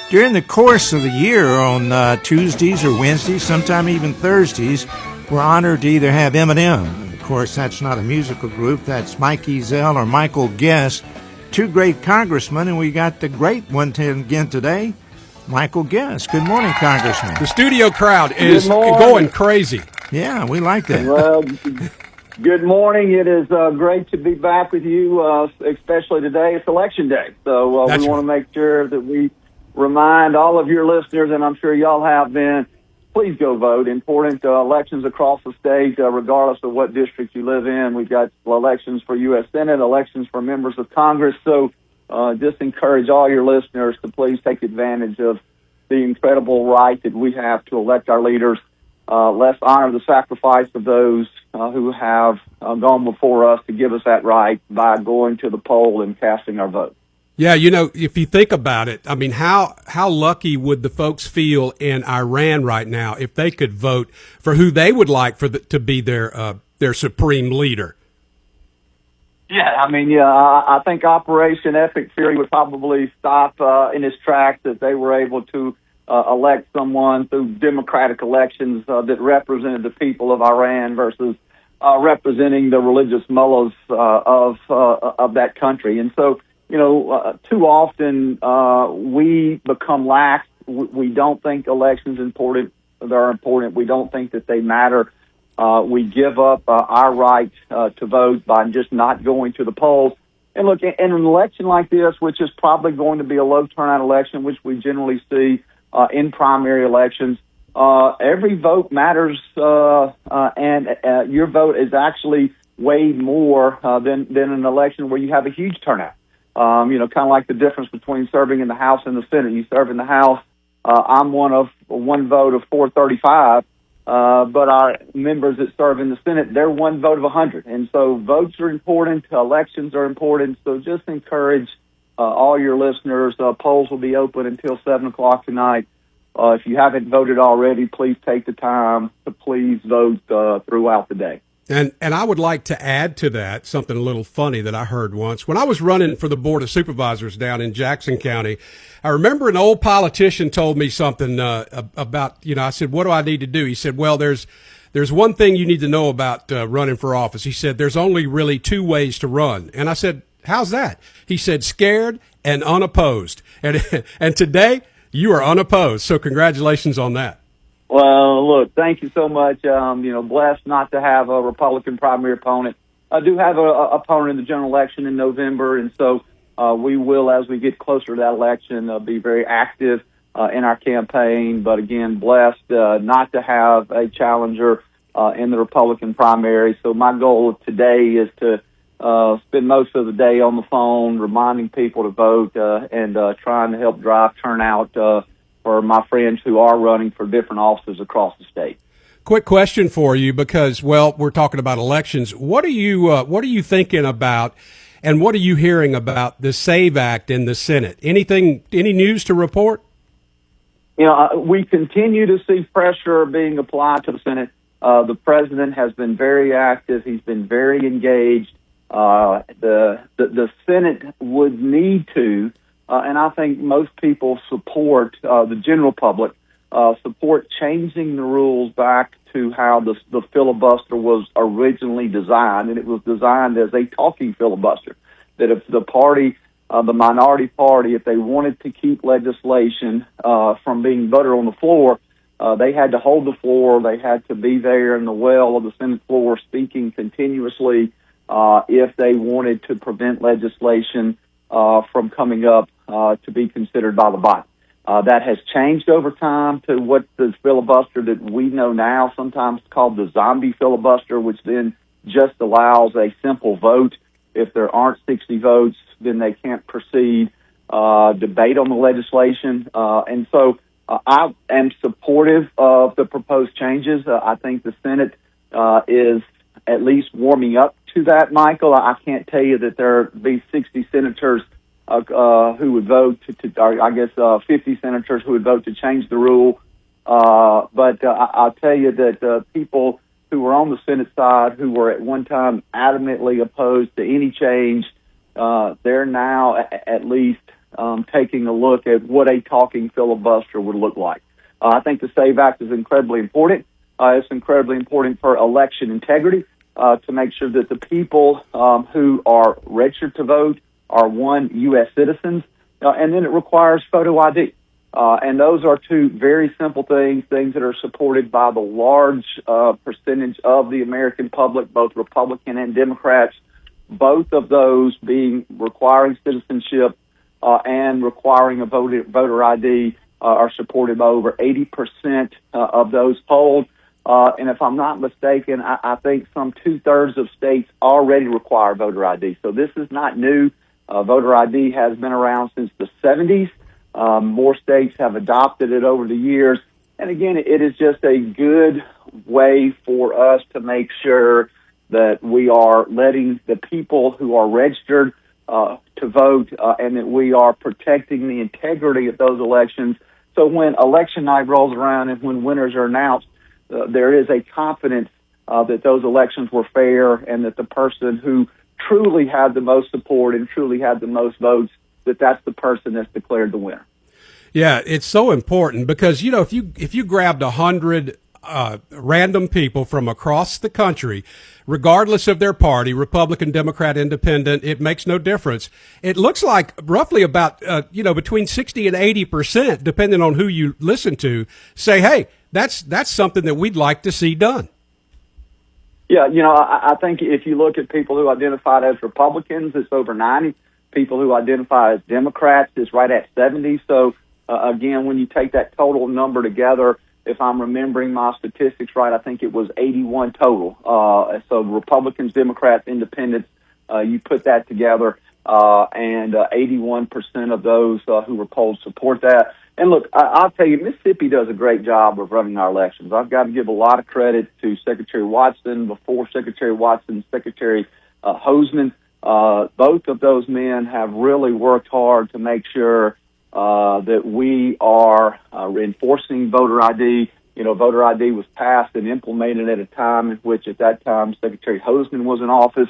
During the course of the year on Tuesdays or Wednesdays, sometime even Thursdays, we're honored to either have Eminem. Of course, that's not a musical group. That's Mike Ezell or Michael Guest, two great congressmen, and we got the great one again today, Michael Guest. Good morning, Congressman. The studio crowd is going crazy. Yeah, we like that. Well, good morning. It is great to be back with you, especially today. It's Election Day, so we want to make sure that we remind all of your listeners, and I'm sure y'all have been, please go vote. Important elections across the state, regardless of what district you live in. We've got elections for U.S. Senate, elections for members of Congress, so just encourage all your listeners to please take advantage of the incredible right that we have to elect our leaders. Let's honor the sacrifice of those who have gone before us to give us that right by going to the poll and casting our vote. Yeah, you know, if you think about it, I mean, how lucky would the folks feel in Iran right now if they could vote for who they would like to be their supreme leader? Yeah, I mean, I think Operation Epic Fury would probably stop in its tracks if they were able to elect someone through democratic elections that represented the people of Iran versus representing the religious mullahs of that country. And so, you know, too often we become lax. We don't think elections are important. We don't think that they matter. We give up our right to vote by just not going to the polls. And look, in an election like this, which is probably going to be a low turnout election, which we generally see in primary elections, every vote matters, and your vote is actually weighed more than an election where you have a huge turnout. You know, kind of like the difference between serving in the House and the Senate. You serve in the House. I'm one vote of 435, but our members that serve in the Senate, they're one vote of 100. And so votes are important. Elections are important. So just encourage all your listeners. Polls will be open until 7 o'clock tonight. If you haven't voted already, please take the time to please vote throughout the day. And I would like to add to that something a little funny that I heard once. When I was running for the Board of Supervisors down in Jackson County, I remember an old politician told me something about, you know, I said, what do I need to do? He said, well, there's one thing you need to know about running for office. He said, there's only really two ways to run. And I said, how's that? He said, scared and unopposed. And today you are unopposed. So congratulations on that. Well, look, thank you so much. You know, blessed not to have a Republican primary opponent. I do have an opponent in the general election in November, and so we will, as we get closer to that election, be very active in our campaign. But again, blessed not to have a challenger in the Republican primary. So my goal today is to spend most of the day on the phone reminding people to vote and trying to help drive turnout for my friends who are running for different offices across the state. Quick question for you, because, well, we're talking about elections. What are you thinking about, and what are you hearing about the SAVE Act in the Senate? Any news to report? You know, we continue to see pressure being applied to the Senate. The president has been very active. He's been very engaged. The Senate would need to, and I think most people support, the general public, support changing the rules back to how the filibuster was originally designed. And it was designed as a talking filibuster, that if the party, the minority party, if they wanted to keep legislation from being voted on the floor, they had to hold the floor. They had to be there in the well of the Senate floor speaking continuously if they wanted to prevent legislation from coming up to be considered by the body. That has changed over time to what the filibuster that we know now, sometimes called the zombie filibuster, which then just allows a simple vote. If there aren't 60 votes, then they can't proceed debate on the legislation. And so I am supportive of the proposed changes. I think the Senate is at least warming up to that, Michael. I can't tell you that there will be 60 senators who would vote or I guess 50 senators who would vote to change the rule. But I'll tell you that people who were on the Senate side, who were at one time adamantly opposed to any change, they're now at least taking a look at what a talking filibuster would look like. I think the SAVE Act is incredibly important. It's incredibly important for election integrity to make sure that the people who are registered to vote are, one, U.S. citizens, and then it requires photo ID. And those are two very simple things that are supported by the large percentage of the American public, both Republican and Democrats, both of those being requiring citizenship and requiring a voter ID are supported by over 80% of those polled. And if I'm not mistaken, I think some 2/3 of states already require voter ID. So this is not new. Voter ID has been around since the 70s. More states have adopted it over the years. And again, it is just a good way for us to make sure that we are letting the people who are registered to vote and that we are protecting the integrity of those elections. So when election night rolls around and when winners are announced, there is a confidence that those elections were fair and that the person who truly had the most support and truly had the most votes, that's the person that's declared the winner. Yeah, it's so important because, you know, if you grabbed 100 random people from across the country, regardless of their party, Republican, Democrat, Independent, it makes no difference. It looks like roughly about, between 60 and 80%, depending on who you listen to, say, hey, that's something that we'd like to see done. Yeah, I think if you look at people who identified as Republicans, it's over 90. People who identify as Democrats is right at 70. So, again, when you take that total number together, if I'm remembering my statistics right, I think it was 81 total. So Republicans, Democrats, Independents, you put that together, and 81% of those who were polled support that. And look, I'll tell you, Mississippi does a great job of running our elections. I've got to give a lot of credit to Secretary Watson, before Secretary Watson, Secretary Hoseman. Both of those men have really worked hard to make sure that we are enforcing voter ID. Voter ID was passed and implemented at a time in which, at that time, Secretary Hoseman was in office.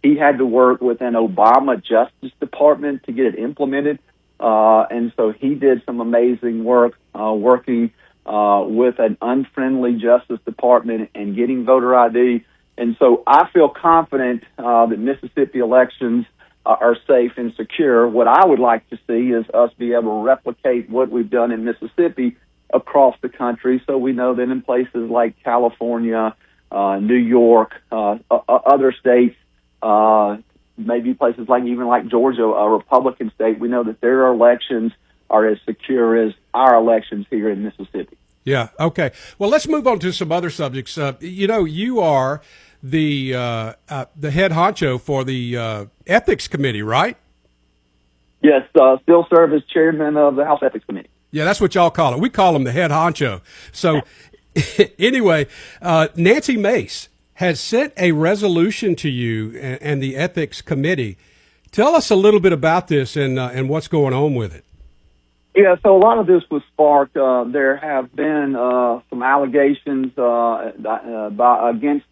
He had to work with an Obama Justice Department to get it implemented. And so he did some amazing work working with an unfriendly Justice Department and getting voter ID. And so I feel confident that Mississippi elections are safe and secure. What I would like to see is us be able to replicate what we've done in Mississippi across the country, so we know that in places like California, New York, other states, maybe places like Georgia, a Republican state, we know that their elections are as secure as our elections here in Mississippi. Yeah. Okay. Well, let's move on to some other subjects. You are the head honcho for the Ethics Committee, right? Yes. Still serve as chairman of the House Ethics Committee. Yeah, that's what y'all call it. We call him the head honcho. So anyway, Nancy Mace has sent a resolution to you and the Ethics Committee. Tell us a little bit about this and what's going on with it. Yeah, so a lot of this was sparked. There have been some allegations against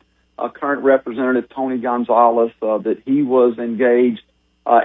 current Representative Tony Gonzalez that he was engaged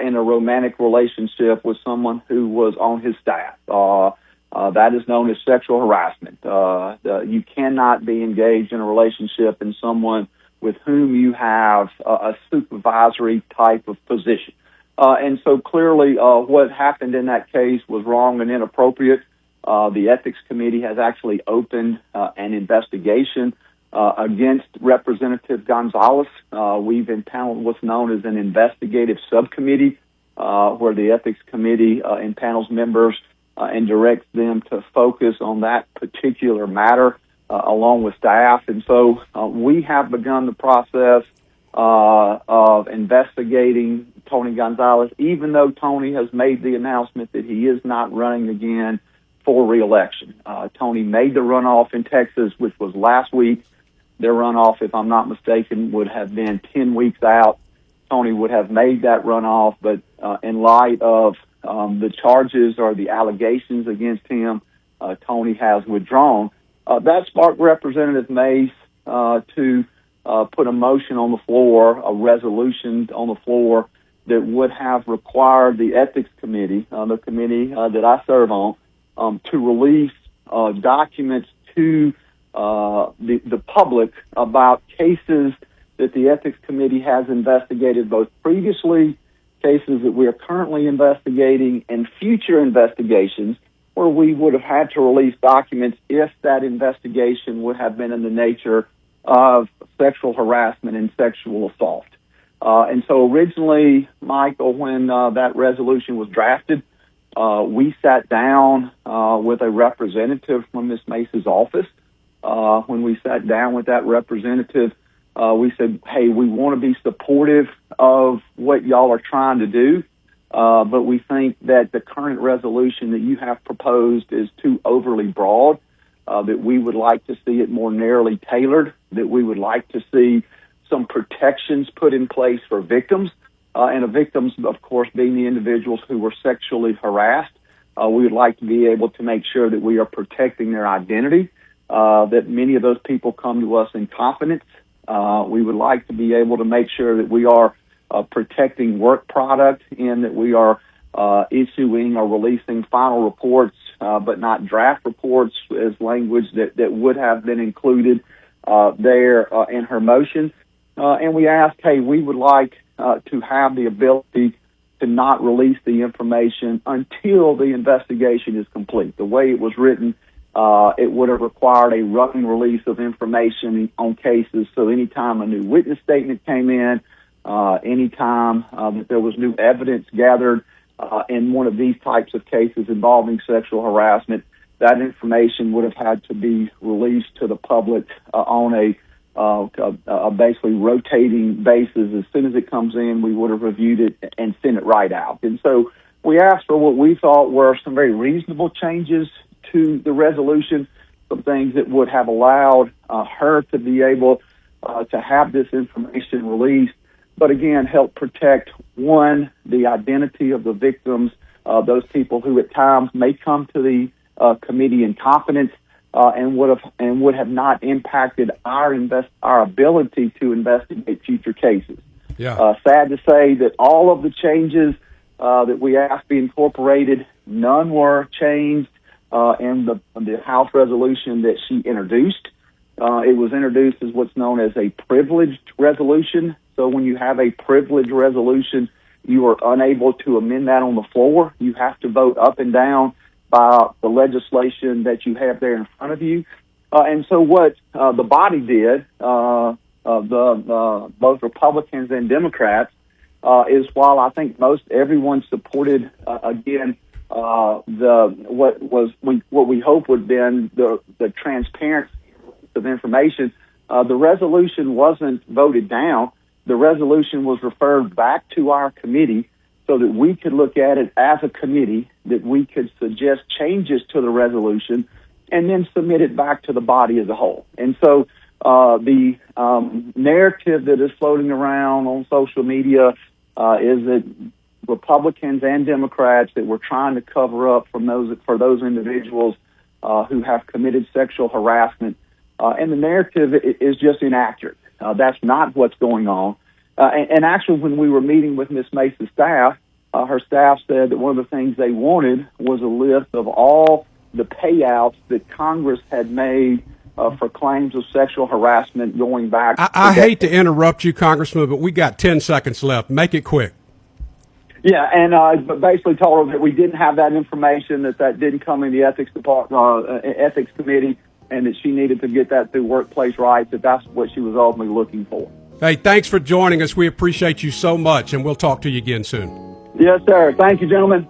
in a romantic relationship with someone who was on his staff. That is known as sexual harassment. You cannot be engaged in a relationship in someone with whom you have a supervisory type of position. And so clearly what happened in that case was wrong and inappropriate. The Ethics Committee has actually opened an investigation against Representative Gonzalez. We've impaneled what's known as an investigative subcommittee where the Ethics Committee impanels members and directs them to focus on that particular matter along with staff. And so we have begun the process of investigating Tony Gonzalez, even though Tony has made the announcement that he is not running again for re-election. Tony made the runoff in Texas, which was last week. Their runoff, if I'm not mistaken, would have been 10 weeks out. Tony would have made that runoff, but in light of the charges or the allegations against him, Tony has withdrawn. That sparked Representative Mace to put a motion on the floor, a resolution on the floor, that would have required the ethics committee, the committee that I serve on, to release documents to the public about cases that the ethics committee has investigated, both previously, cases that we are currently investigating, and future investigations where we would have had to release documents if that investigation would have been in the nature of sexual harassment and sexual assault. And so originally, Michael, when that resolution was drafted, we sat down with a representative from Ms. Mace's office. When we sat down with that representative, we said, hey, we want to be supportive of what y'all are trying to do, but we think that the current resolution that you have proposed is too overly broad, that we would like to see it more narrowly tailored, that we would like to see some protections put in place for victims, and the victims, of course, being the individuals who were sexually harassed. We would like to be able to make sure that we are protecting their identity, that many of those people come to us in confidence. We would like to be able to make sure that we are protecting work product and that we are issuing or releasing final reports, but not draft reports, as language that would have been included there in her motion. And we asked, hey, we would like to have the ability to not release the information until the investigation is complete. The way it was written, it would have required a running release of information on cases. So anytime a new witness statement came in, anytime that there was new evidence gathered in one of these types of cases involving sexual harassment, that information would have had to be released to the public on a basically rotating basis. As soon as it comes in, we would have reviewed it and sent it right out. And so we asked for what we thought were some very reasonable changes to the resolution, some things that would have allowed her to be able to have this information released, but again, help protect, one, the identity of the victims, those people who at times may come to the committee in confidence, and would have not impacted our ability to investigate future cases. Yeah. Sad to say that all of the changes that we asked be incorporated, none were changed in the House resolution that she introduced. It was introduced as what's known as a privileged resolution. So when you have a privileged resolution, you are unable to amend that on the floor. You have to vote up and down by the legislation that you have there in front of you. And so what the body did, both Republicans and Democrats, is while I think most everyone supported, again, what we hope would have been the transparency of information, the resolution wasn't voted down. The resolution was referred back to our committee so that we could look at it as a committee, that we could suggest changes to the resolution, and then submit it back to the body as a whole. And so the narrative that is floating around on social media is that Republicans and Democrats that were trying to cover up for those individuals who have committed sexual harassment, and the narrative is just inaccurate. That's not what's going on. And actually, when we were meeting with Ms. Mace's staff, her staff said that one of the things they wanted was a list of all the payouts that Congress had made for claims of sexual harassment going back. I hate to interrupt you, Congressman, but we got 10 seconds left. Make it quick. Yeah, and basically told her that we didn't have that information, that didn't come in the ethics department, ethics committee, and that she needed to get that through workplace rights, that's what she was ultimately looking for. Hey, thanks for joining us. We appreciate you so much, and we'll talk to you again soon. Yes, sir. Thank you, gentlemen.